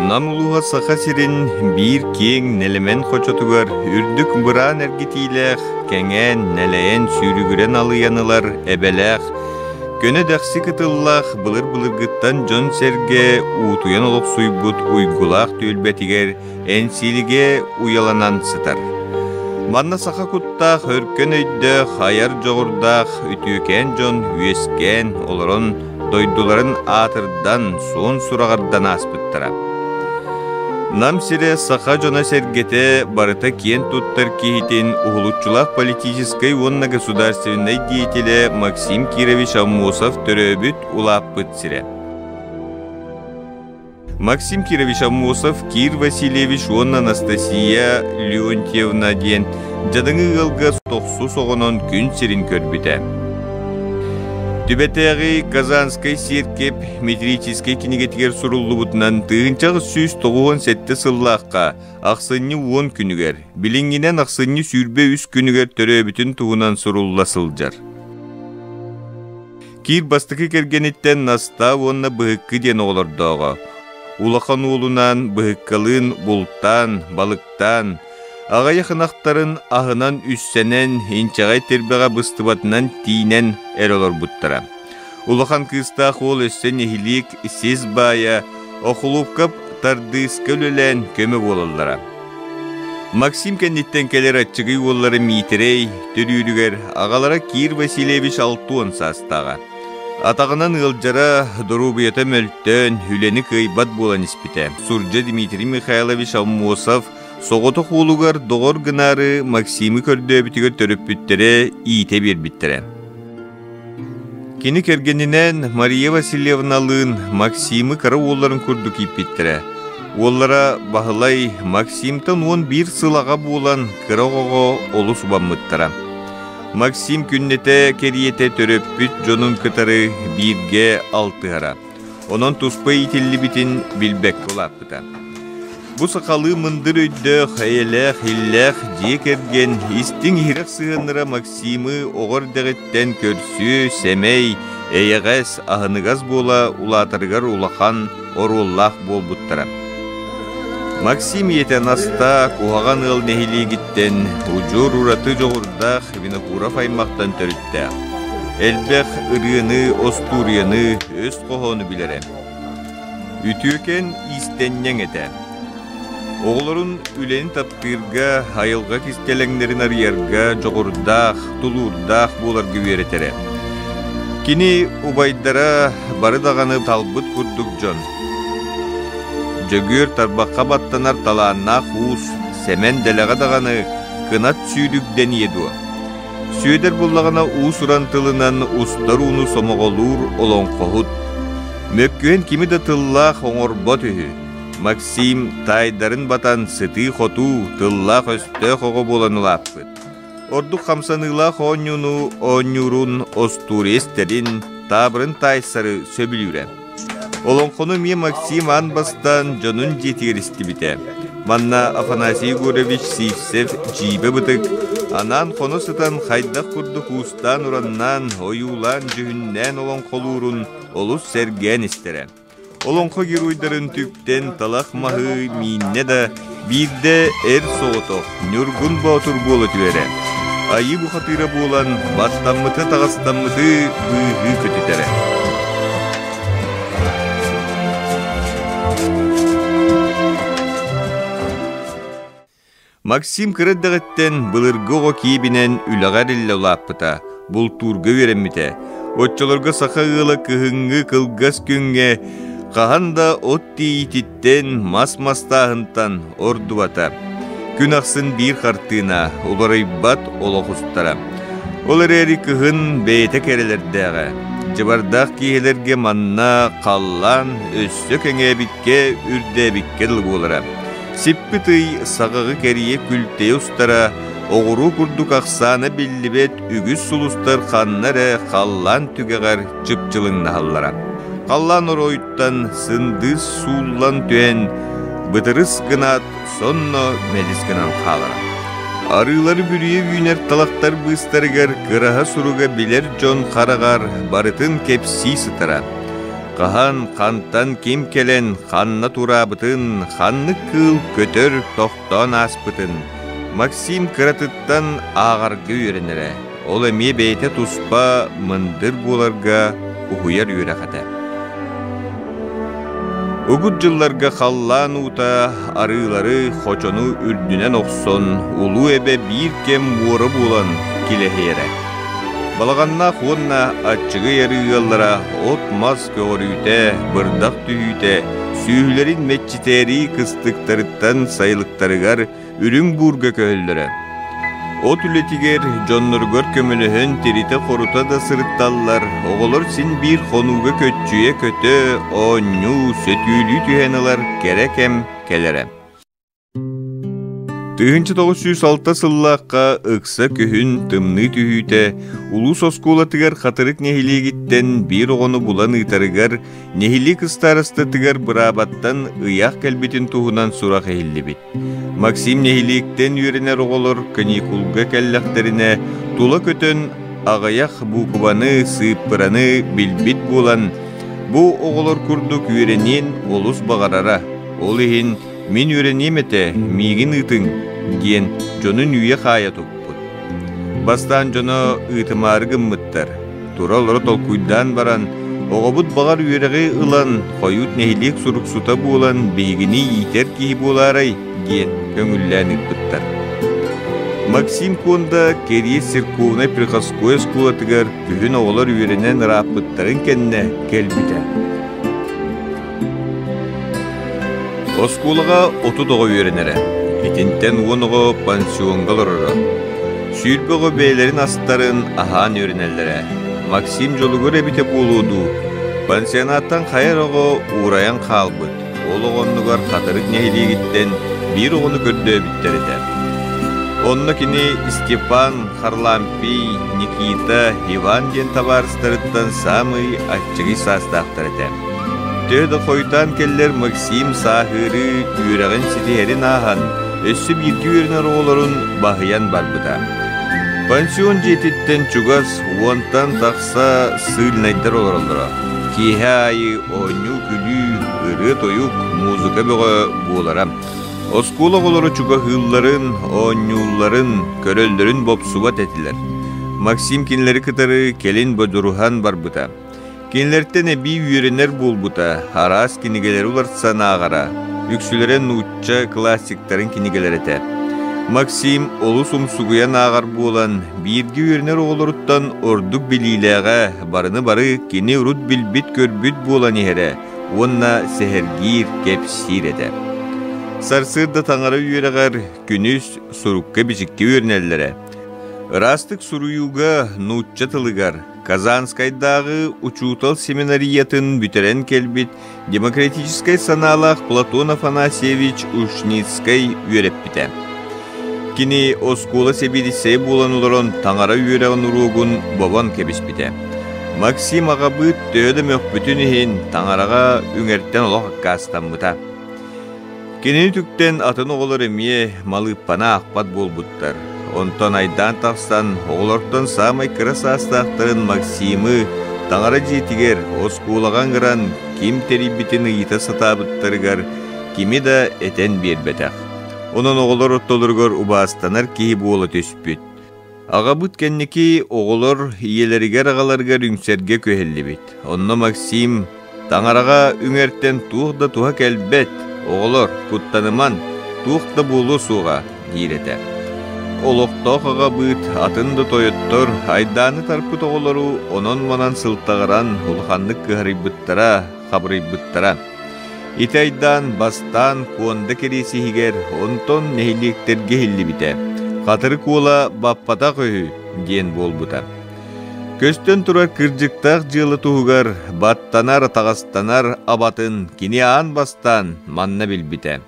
Namuluğa saqa sirin bir keң nelemen xoçotugar ürdük bıran ergitiylech, keŋen neleyen sürügüren alıyanılar ebelech, köne däxsi kıtıllach bılır-bılırgıttan jon serge utuyan olok suybut uygulaq tölbetiger ensilige uyalanan sıtar. Manna saqa kuttaq hörkön öydde hayar joğurdaq ütüken jon üesken oloron doyduların atırdan son surağardan aspıttara. Nam sire saqa jona sergete barıta кен tuttar kihitin uhulutçulaq politiskay вonna государственной деятеле Максим Кирович Аммосов төрөбүт улаппыт сире. Максим Кирович Аммосов Кир Васильевич вonna Анастасия Леонтьевна ден жадыңы ылга тоқсу соғонон күн сирин көрбүтэ. Түбетеғи Казанскай серкеп метрическай кинегетигер суруллубутунан тыгынчағы 197 сыллаққа ақсынны 10 күнігер, билингинен ақсынны сүрбе 3 күнігер төрөбүтін туғынан сурулла сылжар. Кир бастықы кергениттен наста онна бұхыққы ден олырдоға. Улақан олунан бұхыққалын бұлттан, балықтан, ағай қынақтарын ағынан үссенен, инчағай тербеға бұстыбатынан тиінен әролор бұттара. Улақан кыстақ ол өссен ехилік сез бая, оқылупкап тардыс көлілен көмі болалара. Максим кәнеттен келер атчығы олары мейтерей, түрүйрігер ағалара Кир Васильевич Алтуон састаға. Атағынан ғылжара дұрубията мөлттен үлені қайбат болан іспіті. Сурджа Дмитрий Михайлович Аммосов соғыты қулуғар доғыр гынары Максимы көрді өбітігер төріп бүттері иете бір біттірі. Кені кергенінен Мария Васильевналын Максимы кары оларын күрді кейп біттірі. Олара бағылай Максимтан 11 сылаға болан кырағығы олы субан мұттыра. Максим күннете кериете төріп бүт жонын кытары бірге 6 ара. Онын тұспай ителі бітін білбек олаппыта. Бұ сақалы мындыр өйді қайеләқ, хилләқ, жек ерген, істің хирек сығыныра Максимы оғыр дәғіттен көрсі, сәмей, әйеғәс, ағынығаз бола, улатырғар улақан, оруллақ бол бұттыра. Максим етен аста, қуғаған ыл нәхилегіттен, ұжыр ұраты жоғырдақ, винокурав аймақтан төрітті. Әлбәқ ұрыны, остурияны, өз қоғаны білерем. Үтіөкен истеннен еті. Оғылырын үлен таптырға, айылға кестелеңдерін арыярға, жоғырдақ, тұлурдақ болар көверетере. Кені ұбайдара барыдағаны талбыт күрдік жон. Жөгөр тарбаққа баттанар таланна хуус, сәмен дәләғадағаны кынат сүйдікден еду. Сүйдер болағына уус ұрантылынан ұстар уны сомоғолур олон қоғыд. Мөккөен кемі да тыллақ оңырбот үхі. Максим тайдарын батан сыты хоту тыллақ өсті қоғы болан ұлаппыд. Ордық қамсанылақ оңюрун остурестерін табырын тайсары сөбілюрен. Олонқону мен Максим анбастан жонун жетігірісті біте. Манна Афанасий Гуревич Сивсев жибе бұтық. Анан қону сытан қайдақ күрдік ұстан ұраннан, ойулан жүхіннен олонқолурун олус серген істері. Олонқо геруйдарын түптен талақ мағы минне да бірде әр соғытық, нүргін баутыр болы түбері. Айы бұқатыра болан баттанмыты тағастанмыты бұғы көтетері. Максим кырыддағыттен бұлырғығы кейбінен үліғар үлі ұлаппыта, бұл турғы веремміте. Отчылырғы сақағылы кығыңғы қылғас күнге, қағанда отты етіттен мас-мастағынтан ордуата. Күн ақсын бір қартына, оларайбат олықұстара. Олар әрі кығын бәйті кәрелердіға. Жыбардақ кейелерге манна, қаллан, өссі кәңе бітке, үрді бітке дұл болыра. Сиппітый сағығы кәрие күлте ұстара, оғыру күрдік ақсаны білібет үгіз сұлыстар қаннары қаллан түгеғар чыпчылыңна халлара. Қаллан оройттан сындыз суллан түйен, бұтырыс гынат, сонно мәліс гынан қалара. Арылары бүрие үйнер талақтар бұстарығар, қыраға сұруға білер жон қарағар, барытын кепси сытара. Qahan qantan kim kelen xanna turabıtın, xanны kıl kötör toxton aspıtın. Максим кыратыттан ағарғы үйренері. Ол әме бәйті тұспа мындыр боларға ұғыяр үйрәқаты. Угуд жылларға қаллан ұта арылары қочону үрдінен оқсон, ұлу әбе бір кем оры болан келехері. Балағанна қуынна атчығы ярығалара от мас көрүйті, бұрдақ түйіті, сүйілерін мәтчітері қыстықтарыттан сайылықтарығар үрің бұрға көлілері. От үлетігер жонныргөр көміліхін терите қорута да сырытталылар, оғылыр син бір қонуға көтчүйе көті, оңю, сөтүлі түйенілер керекем келері. 1906 сыллаққа ұқса көхін тымны түйіте, улус оскулатығар қатырық нехилегіттен бір оғыны бұлан ұйтарығар, нехилек ұстарысты тығар бұрабаттан ұяқ кәлбетін туғынан сұрақ әйілі бет. Максим нехилектен үйренер оғылыр каникулға кәлләқтеріне тула көтін ағаяқ бұқыбаны, сыппыраны білбет болан, бұ оғылыр күрдік үйренен олыс бағарара. Ол ехін мен үйренем әті, мегін ұтың, ген жонын үйе қая тұқпыд. Бастан жоны ұтымарығым мұттар. Тура олары толкуйдан баран, оғабыд бағар үйреғі ұлан, қойут нәхилек сұрық сұта болан, бейгіні етер кейі боларай, ген көңіллән ұтпыттар. Максим конда керие церковной приходской скулатығар күхін оғылар үйренен раппыттарын кәнне кәлбіті. Оскулаға 30 үйренері, етінтен 10 пансионға лұрыры. Сүйірбіғі бейлерін астарын ахан үйренелері. Максим жолы көре біте болуду. Пансионаттан қайыр оғы ураян қалбыд. Ол оғынығар қатырық нәхилегіттен бір оғыны көрді біттереді. Онны кені Степан, Харлампий, Никита, Иван ден табарыстарыттан самый атчығы састақтарыды. Төді қойдан келлер Максим сахыры үйрәғын сетерін ахан, өссі біргі өрінер оларын бағыян бар бұда. Пансион жететтен чугас уантан тақса сылнайдар оларылдыра. Кейі айы оңю күлі, ұры тойук музыка бұға боларам. Оскула олары чуга хылларын, оңюларын, көрөлдерін бопсуат етілер. Максим кенлері кытары келін бөдірухан бар бұда. Кенлерттен әбі үйренер бол бұта, арас кенегелері оларсан ағара, үксілерін ұтча классиктарын кенегелер әті. Максим олы сумсугуян ағар болан, бірге үйренер оғылырыттан ордық білейліға барыны бары кене ұрыт білбет көрбет болан ехері, онна сәхергер кәпсир әді. Сарсырда таңары үйеріғар күніс сұрыққа бішікке үйренелері. Растық сұруюға нұтча тылығар, Казанскайдағы учутал семинарiyatın бүтерен келбет демократическай саналақ Платон Афанасьевич Ушницкай үйереп біті. Кені оскула себедісей болан оларын таңара үйеріғын ұруғын бабан кебіс біті. Максим ағабыт төді мөк бүтін ехен таңараға үңерттен олақ қастан бұта. Кені түктен атын оғылыр емие малыппана ақпат бол бұттар. Онтон айдан тақсан, оғылырттан самай кырас астақтарын Максимы таңара жетігер, оскулаған ғыран, кем терибітіні ита сатабыттарығар, кеми да әтен бербетақ. Онын оғылыр оттолырғыр убастанар кейі болы төспет. Ағабыт кәннеки оғылыр иелерігер ағаларғар үңсерге көхелі бет. Онны Максим таңараға үңерттен туғда туға кәлбет, оғылыр күттаныман туғда болу суға дейреті. Олықтоқыға бұйт, атынды тойыттыр, айданы тарпы тоғылару, онын манан сылтағыран, ұлғанлық кығыры бұттара, қабыры бұттара. Ит айдан, бастан, куанды кересі егер, онтон нәйлектерге хелі біте. Қатыры куыла баппата қойы, ген бол бұта. Көстен тұрар кіржіктақ жылы туғығар, баттанар, тағастанар, абатын, кені аан бастан, манна біл біте.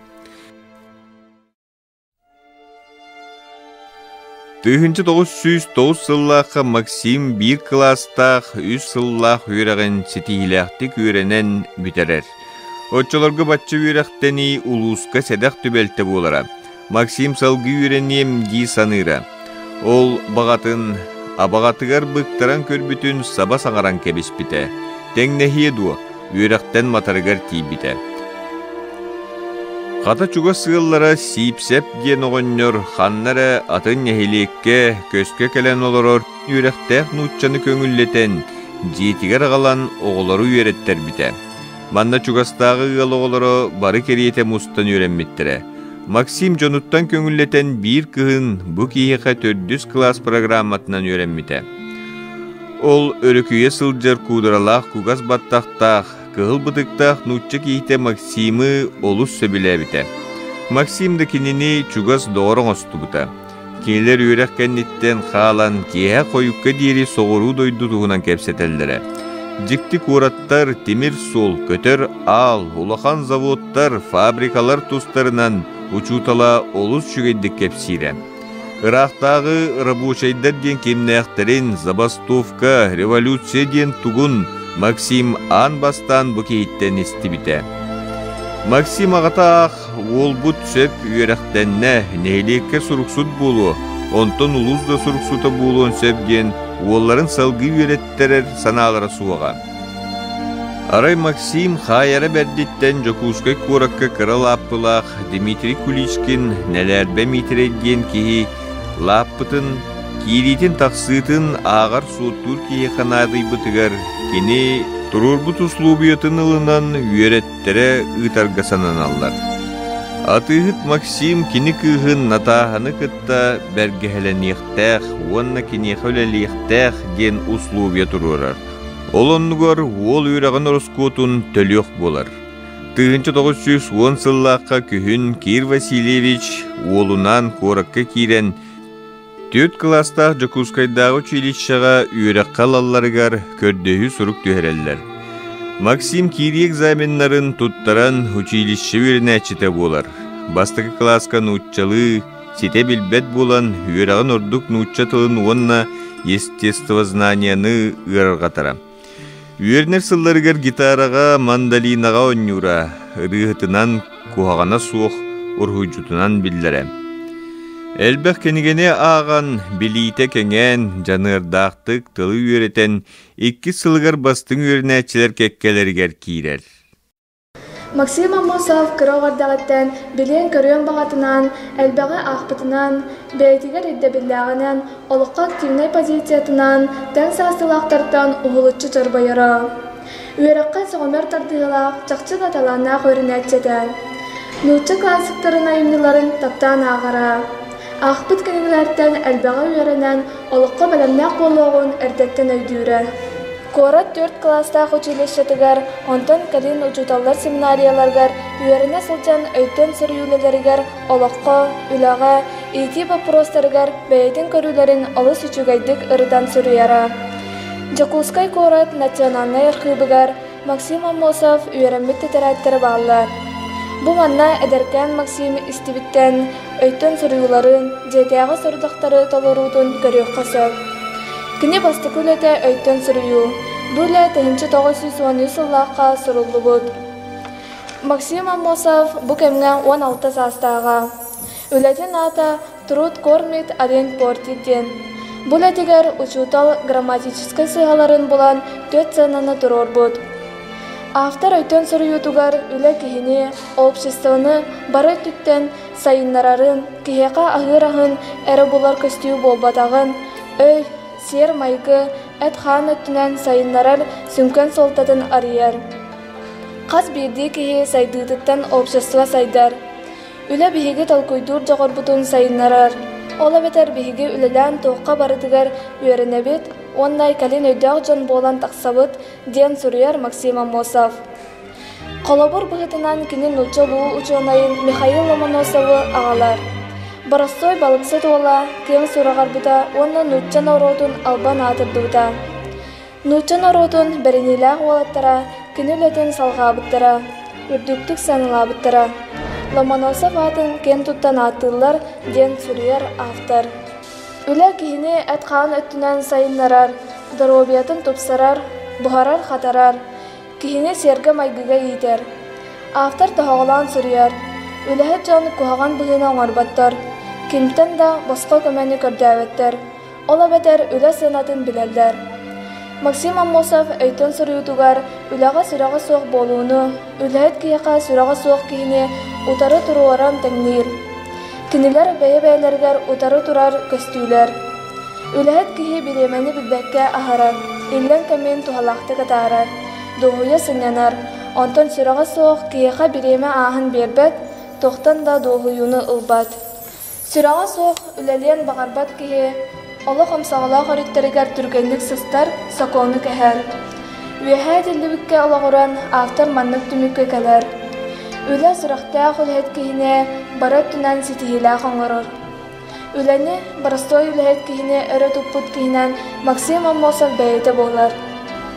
1909 сыллаққа Максим бір кластақ 3 сыллақ үйрәғын сетейләқтік үйрәнен бүтерер. Отчыларға батчы үйрәқтені улуысқа сәдәқ түбәлті болара. Максим салғы үйрәнем ди саныра. Ол бағатын, абағатығар бұқтаран көрбітін саба саңаран кәбіс біті. Тәңнәхие дуы, үйрәктен матарыгар тиибите. Хата чуга сыыллара сиипсеп диен оҕонньор ханнара атын нехилиекке көскө келен олорор үйрәктәк нууччаны көңүллетен жиетигер агалан оҕолору үйреттер бите. Манна чугастагы ыал оҕолоро бары кериете мустан үйренмиттере. Максим жонуттан көңүллетен бир кыһын бу киһиха 400 класс программатынан үйренмите. Ол өрөкүйе сылдьар куудуралаах кугас баттахтаах, кыһыл бытыктаах нуучча киһите Максимы олус сөбүлэбите. Максим да кинини чугас доороң остубута. Кинилер үйрәккенниттен хаалан киһэ койукка диэри соҕуруу дойду туһунан кепсетеллере. Жикти кураттар, тимир сул, көтөр ал, улахан заводтар, фабрикалар тустарынан учутала олус чүгейдик кепсире. Ирақтағы рабочайдар ден кемнәхтерин, забастовка, революция ден тугун Максим ан бастан бұ кейттен істібіте. Максим ағатақ ол бұт сөп үйерақтенне нейлекке сұрықсуд болу, онтон улузда сұрықсута болуын сөпген оларын салғы үйреттерер саналары суаға. Арай Максим хайара бәрдеттен жокускай куракка кыра лаппылақ Дмитрий Куличкин нәләрбе митредген кихи лаппытын, киритин тақсытын ағар суыттур кихи қанады бұтығар кені тұрурбут услубиятын ылынан үйреттере ұтарғасанан аллар. Атыгыт Максим кини кыһын натаһаны кытта бәргәһәләнехтәх, уонна кинехәләлехтәх ген услубия турурар. Олоннугар ол үйрәгән роскотун төлөк булар. 1910 сыллакка күһүн Кир Васильевич олунан коракка кирен 4 класста Жокускайдагы училищега үйрәк калалларыгар көрдөһү сурук төһәрәлләр. Максим Кири экзаменнарын туттаран училище үйренәчите булар. Бастакы класска нууччалы сите билбет булан үйрәгән ордук нуучча тылын уонна естествознанияны ыраргатара. Үйернер сылларыгар гитарага, мандолинага оннюра, ырыгытынан кухагана суох, урхуйжутунан биллере. Элбэх кенигене аған, билите кенген, жанырдақтык, тылы үйретен, 2 сылгар бастың үйернәчілер кеккелергер кирер. Максим Амосов кыроғардағыттан билен көрген бағатынан, әлбәғі ақпытынан, бәйтігер еддебілләғінен, олыққа активнай позициятынан, тән састылақтартан ұғылытчы жарбайыра. Үйераққа соғымер тардығылақ, чақчы даталанна көрінәтчеден. Нұлчы классиктарын айымныларын таптан ағара. Ақпыт кенігілерден әлбәғі үйерінен, олыққа бәлемнәқ болуғын әрдеттен өйдүйрі. Корат 4 класстақ училищетігер, онтан кәлін учуталар семинарияларгар, үйеріне сылжан өйттен сүрүйлелерігер, олыққа, үліға, ити вопростаргар, бәйетін көрілерін олыс үчігайдік ырыдан сүрүйара. Жокускай Корат национальный архивігер Максим Амосов үйерімбік тетірәттері бағылар. Бұ манна әдеркен Максим истибіттен өйттен сүрүйларын, жетеяғы сұрдықтары толырудың көрек қасып. Кіне басты күлеті өйттен сүрүйу. Бұлі 1910 сыллаққа сұрылды бұд. Максим Амосов бұ кәмген 16 састаға. Үләтен ата труд кормит один портиден. Бұл әтігер учутал грамматическай сыйғаларын болан 4 ценаны тұрор бұд. Автор өйттен сүрүйу тугар үлі кихіне, обществоны бары түттен сайыннарарын, кихеқа ағырағын әрі болар көстеу болбатағын, өй, сер майгы, әт хан өттінен сайыннарар сүнкен солтатын арияр. Қаз берді кеге сайдыдыттан общество сайдар. Үлі бігеге талкойдур жоғыр бұтын сайыннарар. Ола бетер бігеге үлілән тоққа барыдығар үйерінебет, ондай кәлін өйдөг жон болан тақсабыт ден сүрияр Максим Амосов. Қолабыр бұғытынан кенен ұчы бұғы ұчынайын Михаил Ломоносовы ағалар. Барастой балықсы тола, кен сұрағар бұда, онна нұтчан оротын албан атырды бұда. Нұтчан оротын бәрінелі ғуалаттара, кенелетін салға бұттара, үрдіктік саныла бұттара. Ломоносов атын кен тұттан атылар, ден сүрер автор. Үлі кейіне әтқан өттінен сайынларар, дұробиятын тұпсарар, бұғарар қатарар, кейіне сергі майгыға етер. Автор тағалан сүрер. Үліхі жан куһаған бұғына оңарбаттар. Кемтен да басқа көмәні көрдәветтер. Ола бәтер үлі сынатын білелдер. Максим Аммосов өйтөн сұрыютугар үлаға сүраға соқ болуыны, үләйт кияқа сүраға соқ кейіне утары тұруаран тәңнер. Кинилер бәйе-бәйлергер утары тұрар көстүйлер. Үләйт кие биремені білбәкке ахарар, иллен кәмен тухалақты катарар, доғуя сынянар. Онтон сүраға соқ кияқа биреме ахын бербәт, тоқтан да доғуюны ылбат. Сүраға соқ үләлен бағарбат кие, Олы қамсағыла қариттарығар түргенлік сыстар сақоны кәхәр. Үйәхә тілдібікке олағыран автор маннық түмікке кәлер. Үлә сұрақта құлхет кейіне барат түнен сетихілі қаңырыр. Үләні барастой үләхет кейіне өрі тұппыт кейінен Максим Аммосов бәйеті болар.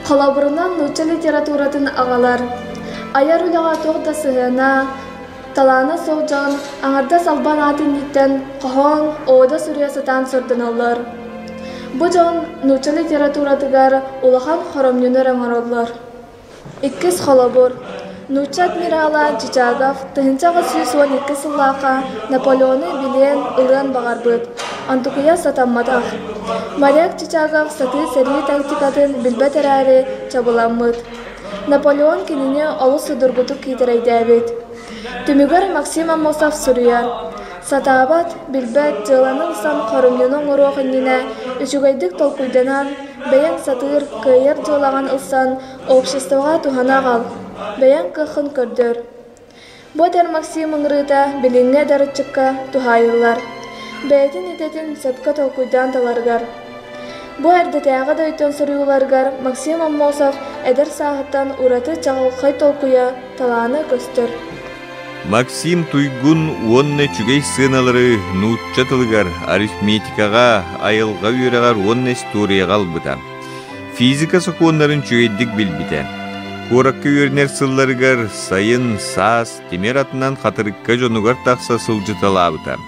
Қалабырынан нұтча литературатын ағалар. Аяр үләға тоқта сығына, таланы соғжан, аңарда салбан атын ниттен қохон, ода сүриясытан сұрдын олар. Бұ жон нұтча литературатығар улахан хоромнюны раңаролар. Иккіз холобур. Нұтча адмирала Чичагов тыхынчаға 112 сыллақа Наполеоны билен ұрын бағар бұд. Антықия сатаммадақ. Моряк Чичагов саты сәрі тактикатын білбәт әрәрі чабыламмыд. Наполеон кеніне олы судыргутық кейтерейді әбет. Түмігер Максим Аммосов сүрияр. Сатабат билбәт жыланын сан қарымнының ұруғынніне үшігайдық толкуйданан бәйін сатыр кайыр жылаған ұлсан обществоға тухана қал. Бәйін қықын көрдір. Бұдар Максим ұңрыта біліңе дарытчыққа тухайылар. Бәйтін ететін сәпқа толкуйдан таларғар. Бұ әрдетәғы дөйтін сұрыуларғар Максим Аммосов әдір сағыттан ұраты чағылқай толкуя таланы көстір. Максим Туйгун онны чүгей сыналары нұтча тылғар, арифметикаға, айылға үйерағар онны историяға албыта. Физика соқуынларын чүгейдік білбіті. Қораққа үйернер сылларығар сайын, сас, темер атынан қатырыққа жонуғар тақса сылжытала абыта.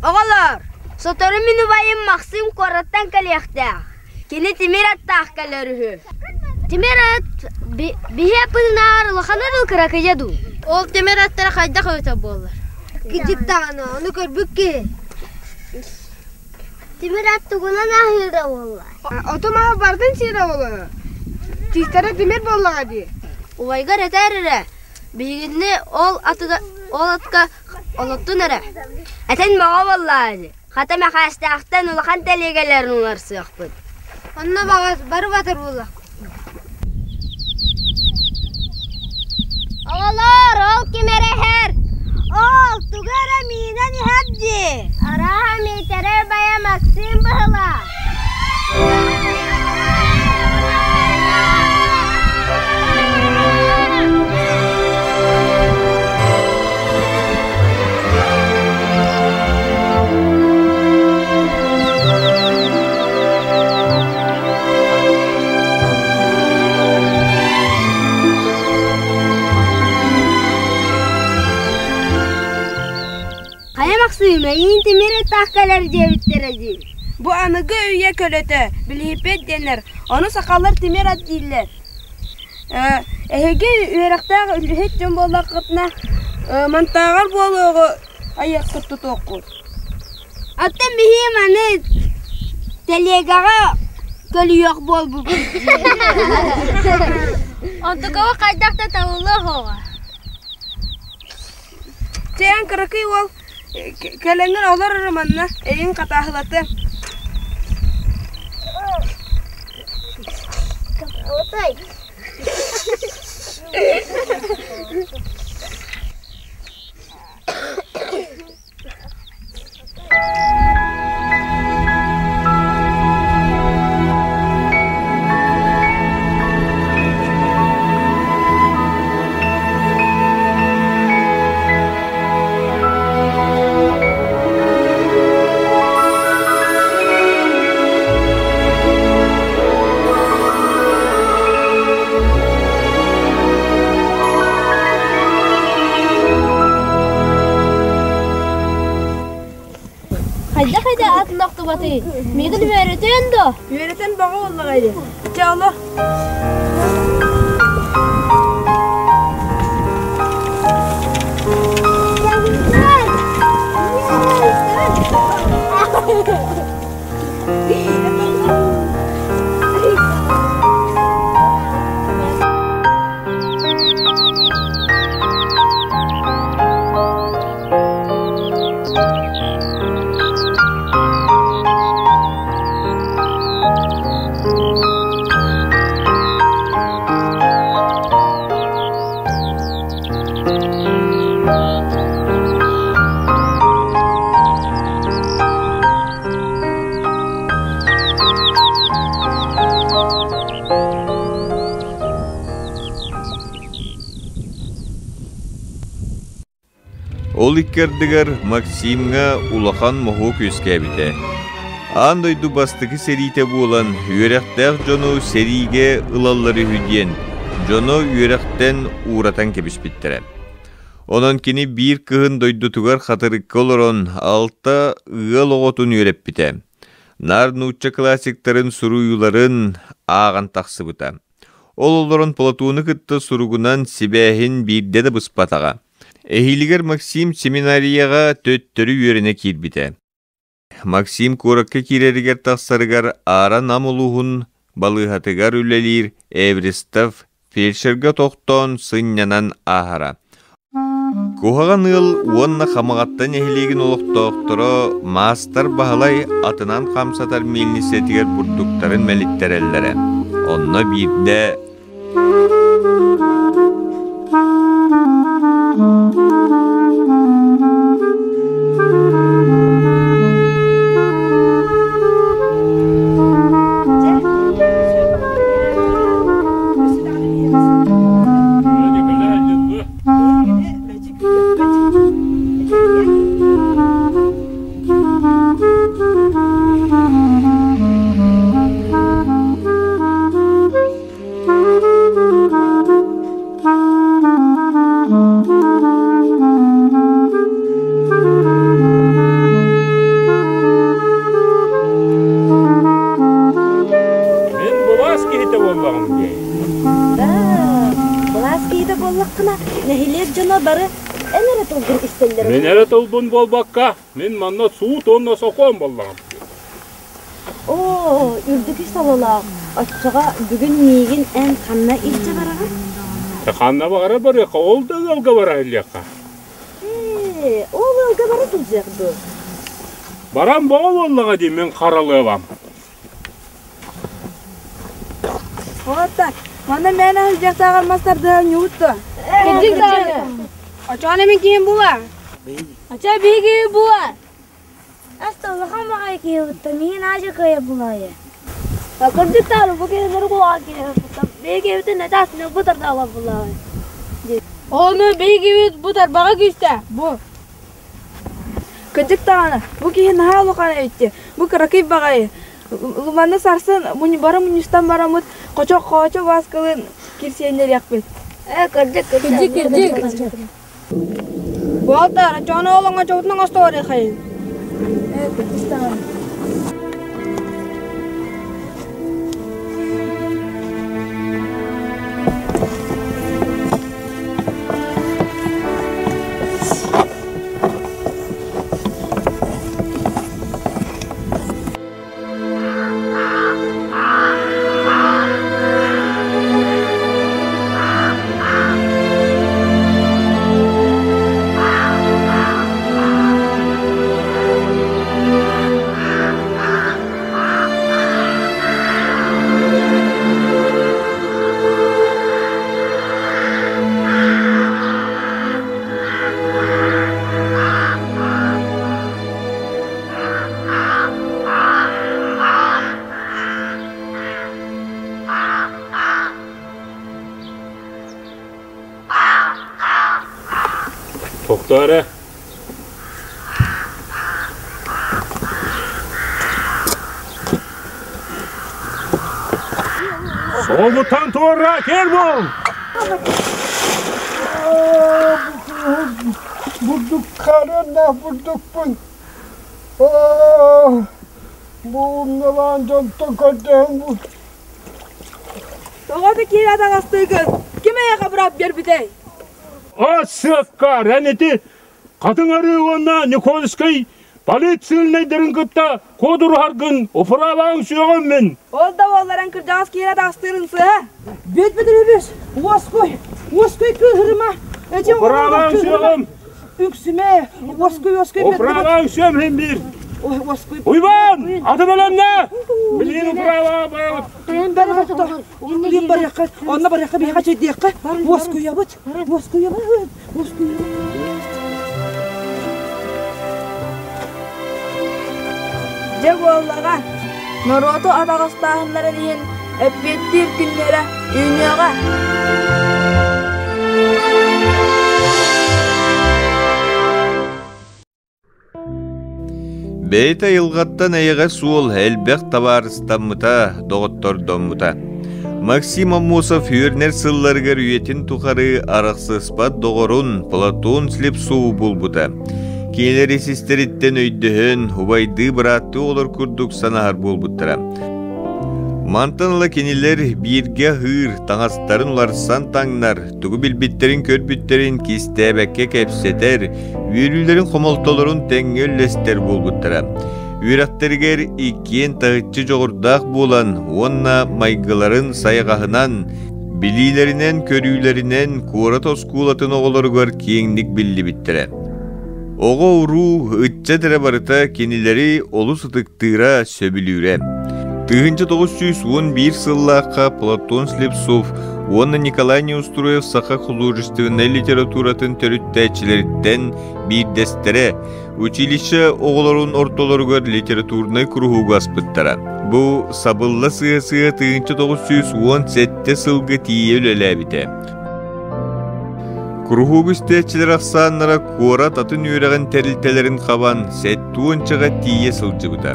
Oğalar, sotoru minu bayım Maksim Korat'tan kalyaktağ. Kini Timirat tahkalörühü. Timirat, bihe pınar lakanarıl kırakıcadu. Ol Timirat'lara kayda koyta bollar. Gıcık dağına, onu körbük ki. Timirat tuğuna nahirde bollar. Otomağa bardın sire bollar. Tistara Timir bollar hadi. Ulaygar eterire. Bilginli ol atka olattun ere. Eten bağa vallahi. Hatama xastaqtan ulakan telegelerin ular sığıqpın. Onna bağa barı batır bollar. Ağalar, ol kimere her. Ol, tugara minen haddi. Araha mitere baya Maksim bahla. Maksim'e Timire tahkalar cevitlereci. Bu anıgı üye kölete, bilhipet denir. Onu sakallar Timirat diller. Ehege üyerektağı ülhet jombolla kıtna mantağar boluğu ayak kıttı tokur. Atta bihim anı telegağa Kölüyok bol bugün. Ontukava kaydakta tavulu hoğa. Sen kırıkı ol. Kelengin olur aramanına. Elin katahlatı. Otay. Hayda atın nokta batı. Migin öğreten de. Öğreten bağı oldu gayri. Çağla. Ол иккердигер Максимга улахан моху күскәбите. Андойду бастыгы серите булан үйрәктәк жону сериге ылаллары хүден, жону үйрәктен уратан кебишпиттере. Онан кини бир кыһын дойдутугар хатырыкка олорон алта ыал оғотун үйрәппите. Нар нучча классиктарын суруюларын аған тақсыбыта. Ол олорон Платоны кытты суругунан сибәхин бирде да бұспатаға. Эхилигер Максим семинарияға төттөрү үйеріне кирбите. Максим коракка киреригер тақсарыгар ара намулуғын балыхатыгар үлелир Эвристов фельдшерга тоқтон сыннянан ахара. Кухаган ыл уонна хамағаттан эхилигин олықтоқтыро мастар бағалай атынан қамсатар мелнисетигер бурдуктарын мәлиттереллері. Онна бирде Мен әрі толбун болбаққа, мен манна суу тонна соқуан болдағым. О, үрдік іш салалақ. Açığa бүгін мейгін ән қанна илчі бараға? Қанна бағара бар еқа, ол да өлге бара әліяқа. Ол өлге бара тұлжақты. Барам баға болдыға дейм, мен қаралы абам. Ота, мана мен әлжақтағар мастарды нүгітті. Кедік дағаны. Açağına mı kim bu var? Açığa bir gibi bu var. Aslında bakamağa ki bu niye nacı kaya bulayı. Akırdık da bu kere bu aki. Bir gibi ne tasını bu tarafta var bulayı. Onu bir gibi bu tarafa güçte bu. Kıcık dağına. Bu ki ne halı kana etti. Bu kırakip bakayı. Bana sarsın. Bunu bara Munistan baramut. Koçak vaskılın kirsiyenler yakbet. Kıcık. Bu altta cana olana çoğutun hasta var ekayın. Toktara. Soğutan torra Kerbol. Bulduk karına bulduk bun. Bu umyalan can tokadan bu. Toğadı kirada kastığız. Kime yaka bırak bir bitey? Asıkka reneti. Kadın arı ona Nikolskay. Полицияны дырынкытта koduru hargın opralağın süyağın men. Ol da oğların kırcağız kirada kastığınsı ha? Bet bitiririz. Oskoy kızırma. Opralağın süyağın. Üksüme. Oskoy. Opralağın süyağın hem bir. Uyban! Adı bölüm ne? Bilin opralağın bağlı. Ben hafta. Bilin bariyakı. Onunla bariyakı bir kaç ediyakı. Oskoy yabıt. Cegollaga, Naruto adağıstağınlara diyen öppettir günlere dünyaya. Beyta yılgattan ayağa suol elbek tabarıstanmıta, doğuttordanmıta. Maksim Amosov hürner sıllarga rüyetin tukarı araqsıspat doğurun Platon Slipsov bulbuta. Keleri sisteritten öydühün, hubaydı bırattı olur kurduk sanahar bulbuttara. Mantanla keniler birge hır, tanastarın ularsan tangnar, tugu bilbitlerin körbütlerin kistebekke kepseter, vürülerin komoltoların tengöllester bulbuttara. Üretterger ikiyen tağıtçı çoğurdak bulan, onna maygıların sayagahınan, bililerinen körüylerinden kurat oskulatını olurgar kiyinlik billi bittire. Oğa uru ıtça tere barıta kenileri olu sıtıktığıra söbülüre. 1911 сыллақа Platon Slipsov, оны Николай Неустроев саха художественной литературатын төрүттәчилерден bir дестере, училище оғыларын ортолоргар литературный кругуга аспыттара. Бу сабылла сыя-сыя 1917 сылгы тие өлеләбите. Кругуг үстәчилер ақсаннара кора татын үйрәген тәрілтелерін қабан сәттуынчыға тие сылжыбыта.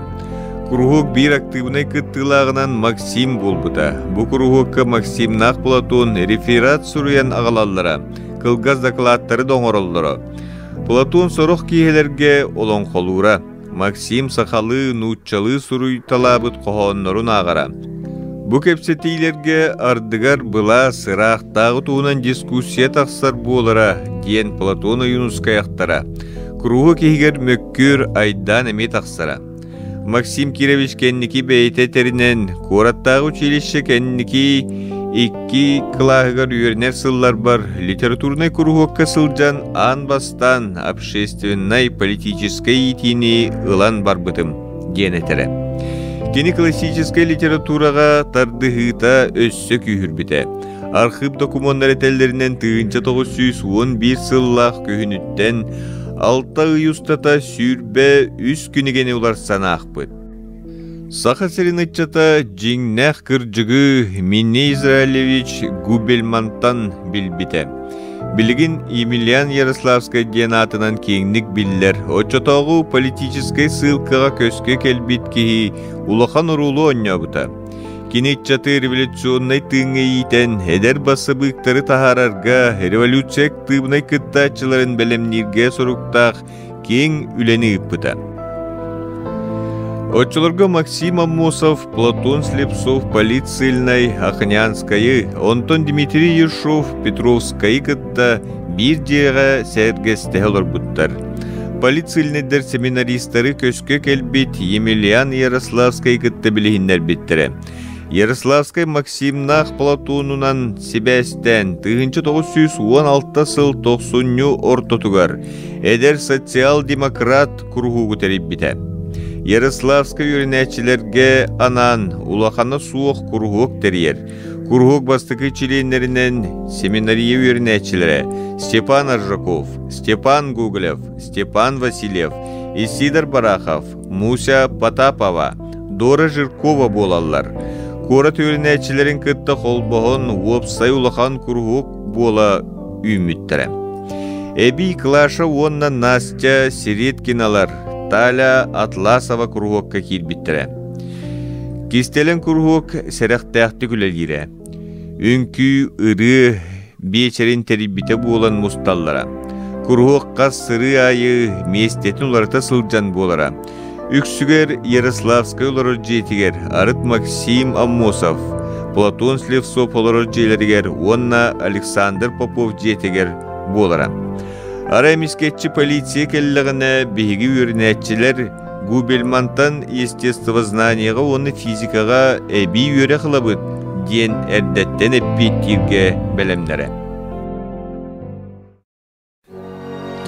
Кругук bir активнай кыттылағынан Максим болбыта. Бу кругукка Максим нақ Платон реферат суруян ағалаллара, кылгаз докладтары доңороллара. Платон сорох киелерге олон қолура. Максим сақалы, нуччалы суруй талабыт қоғоннорун ағара. Бу кепсетейлерге ардыгар была сырақтағы туынан дискуссия тақсар болара, диен Платон Юнускаяқтара. Кругу кейгер мөккүр айдан эме тақсара. Максим Кирович кенники бейте теринен, Кураттағы училище кенники 2 клағығар үйернер сыллар бар, литературный кругокка сылжан ан бастан общественной политической итини ылан барбытым, генетере. Кені классической литератураға тардығыта өссі күйірбіте. Архив документтары теллерінен 1911 сыллақ күйініттен 6 юстата сүрбе үс күнігені улар санақ бұд. Саха серінатчата жиңнәқ кіржігі Минне Израилевич Губельмантан білбіте. Білігін Емельян Ярославскай денатынан кеңнік білдер. Очотоғу политическай сылқыға көске келбит кеhi улахан урулу оння бұта. Кенетчаты революционный тыңы етен әдер басы бұқтары тахарарға революция тыбынай кыттачыларын бәлемнерге соруқтақ кең үлені ұппыта. Отчыларға Максим Амосов, Платон Слепцов, Полицейный, Ахнянскайы, Антон Дмитрий Ершов, Петровскайы кытта бір жеға сәргестәлер бұттар. Полицейнедер семинаристары көске келбет Емельян Ярославскай кытта білігіндер біттірі. Ярославскай Максимнах Платонунан Себестен 1916 сыл 90 ортотугар эдер социал-демократ кругугу теріп біті. Ярославскай үйренәчілерге анан улахана суық кругук терьер. Кругук бастықы чиленлерінен семинария үйренәчілері Степан Аржаков, Степан Гуглев, Степан Васильев, Исидор Барахов, Муся Потапова, Дора Жиркова болалар. Кора төрінәчілерін кытта қолбағын уапсай улахан кругук бола үйміттірі. Эби Клаша онна Настя Сиреткиналар, Таля Атласова кургокка килбиттере. Кистелен кургок серехтәхти күлелгире. Үнкү ыры бечерин терибите болан мусталлара. Кургокка сыры айы местетін уларыта сылжан болара. Үксүгер Ярославскай уларыр жетигер Арыт Максим Аммосов, Платон Слевцов уларыр желерігер, онна Александр Попов жетигер болара. Ара мискетчи полиция келлігіне бейгі өрінәтчілер Губельмантан естествознаниеға оны физикаға әбей өре қылабыд ден әрдеттен әппеттирге бәлемдері.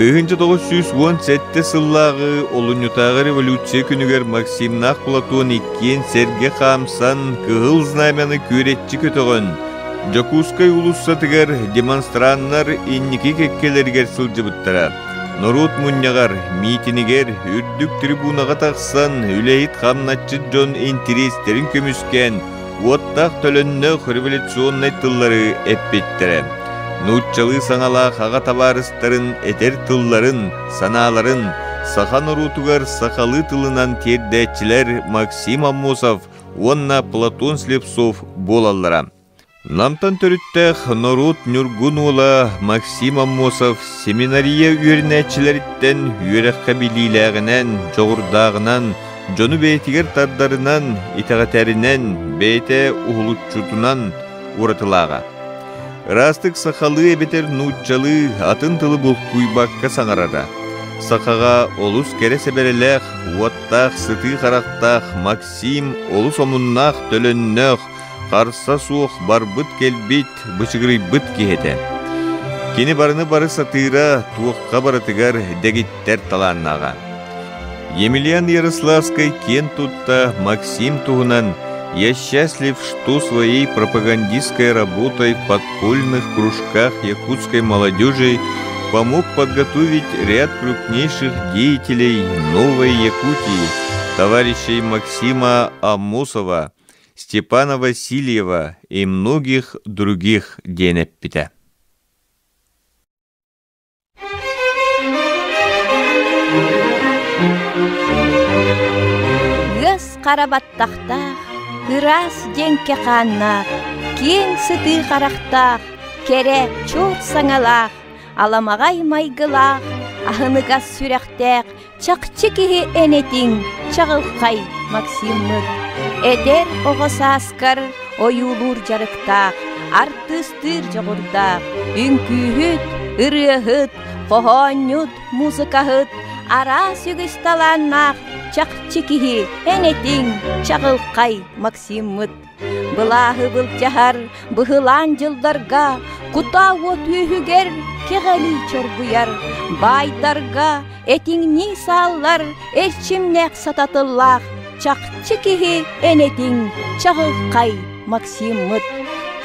1917 сыллағы олынютағы революция күнігер Максим Нақ Платон еккен Серге Қамсан кығыл знамяны көретчі көтіғын. Жакускай улуссатыгар демонстраннар инники кеккелергер сылжыбыттара. Норут мұньяғар митинигер үрдік трибунаға тақсан үлейт қамнатчы жон интерестерін көміскен оттақ төліннөк революционный тыллары әппеттірі. Нутчалы саңала қаға табарыстарын әтер тылларын, саналарын, саха норутугар сақалы тылынан тердәтчілер Максим Аммосов, онна Платон Слепцов болаллара. Намтан төріттәқ Норут Нюргун ола Максим Аммосов семинария үйернәтчілеріттен үйерәққа білиләғінен, жоғырдағынан, жону бәйтігер тардарынан, итағатәрінен, бәйті ұғылытчутынан ұратылаға. Растық сақалы әбетер нутчалы атын тылы бұл күйбаққа саңарада. Сақаға олус кәресе бәреләқ, уаттақ, сыты қарақтақ, Максим олус омыннақ төліннәқ, қарса суық барбыт келбет, бычығырый бұт кехеті. Кені барыны бары сатыра туыққа барытығар дәгеттер таланнаға. Емельян Ярославской кен тутта Максим туғынан «Я счастлив, что своей пропагандистской работой в подпольных кружках якутской молодежи помог подготовить ряд крупнейших деятелей новой Якутии, товарищей Максима Аммосова, Степана Васильева и многих других денеппите». Гыз қарабаттақтақ, ырас денке қаннақ, кен сыты қарақтақ, кере чот саңалақ, аламағай майгылақ, ахыныға сүрәқтәқ, чақчыкихи әнетің, чағылқай Максиммыт. Эдер оғысаскар ойулур жарықтақ, артыстыр жоғырдақ, үнкүйіт, ырыхыт, қоғанют, музыкахыт, ара сүгісталаннақ, чақчыкихи әнетің, чағылқай Максиммыт. Бұлағы бұл жағар, бұғылан жылдарға, құта от үйігер, кеғали чоргуяр, байтарға, этиңни саллар, әрчімнәк сататыллақ, чақчыкихи әнетің, чағылқай Максиммыт.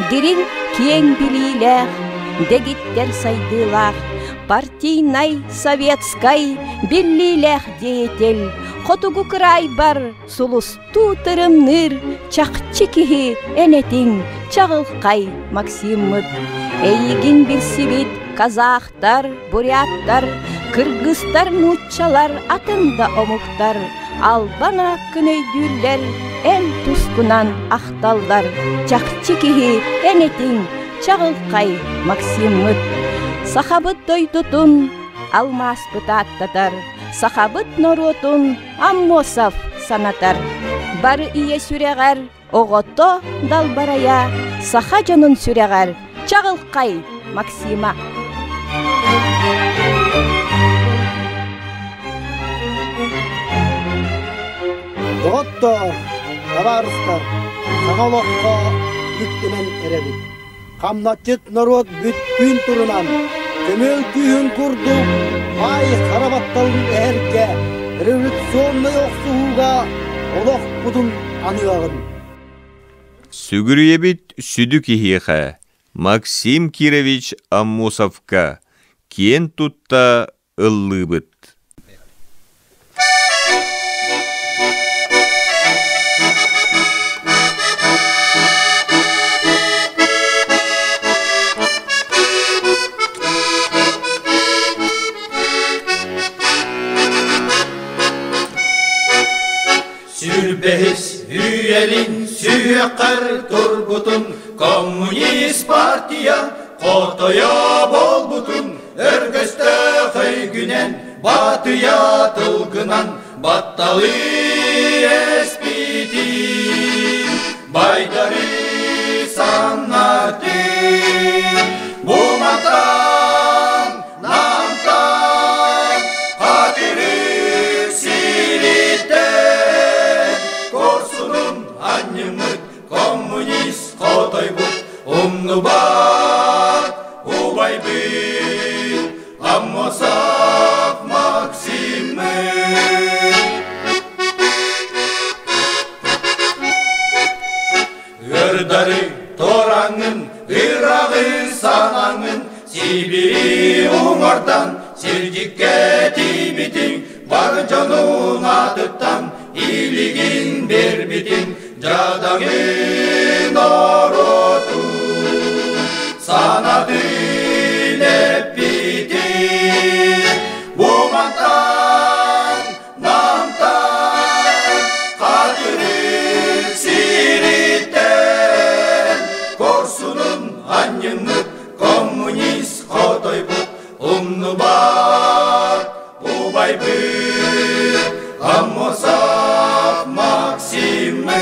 Дирин кең білиләқ, дегиттер сайдылақ, партийнай советскай биллиләқ деятел, Хотугу край бар, сулусту тырымныр, чақчыкихи әнетің, чағылқай Максиммыт. Эйгин білсібет казахтар, буряттар, кыргызтар, нутчалар, атында омуктар, албана күнөйдүллер, ән тускунан ақталдар, чақчыкихи әнетің, чағылқай Максиммыт. Сахабыт дойдутун, алмас бұтаттатар, Сахабыт норотун Аммосов санатар. Бары ие сүрегар, оғото далбарая, саха жонун сүрегар, чағылқай Максима. Доғыттар, табарыстар, сағалыққа бүттімен әребет. Қамнатчыт народ бүттін тұрынан, көмел күйін күрді, ай қарабатталын әрге, революционный оқсуға, олық бұдың анығағын. Сүгіребет сүдік ехеға, Максим Кирович Аммосовка, кен тұтта ыллыбыт. Элин сүйеккер турбутун, коммунист партия котоя болбутун, өргөстө хөйгүнен батыя тылгынан батталы эспитин, байдары саннаты буматан намтан катыры сириттен корсунун аннымыт коммунист котойбут умнубат убайбыт аммосав максимы. Өрдары тораңын, ырағы санаңын, Сибири уңардан, сирдикке тибитин, бар жануң атыттан, илигин бербитин, жадаңын оротун, санады леппитин, бумантан, намтан, катырык сириттен, корсунун аннымыт, коммунист котойбут, умнубат, убайбыт, аммосав максимы.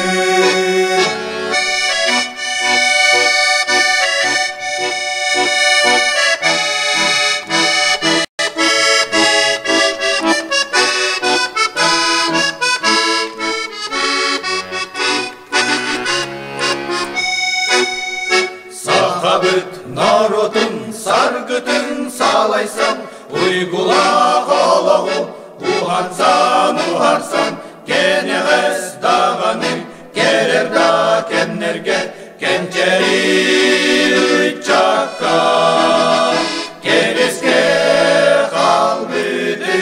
Народын саргытын салайсан, уйгула колоғу, ухарсан, кенегес дағаны, келер да кемнерге, кенчери үтчакка, келеске қалбыды,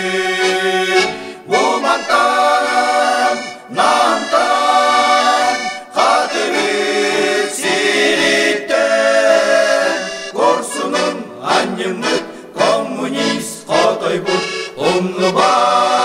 бумантан, намтан, қатыры сириттен, корсунун аннымыт, коммунист котойбут, умнубат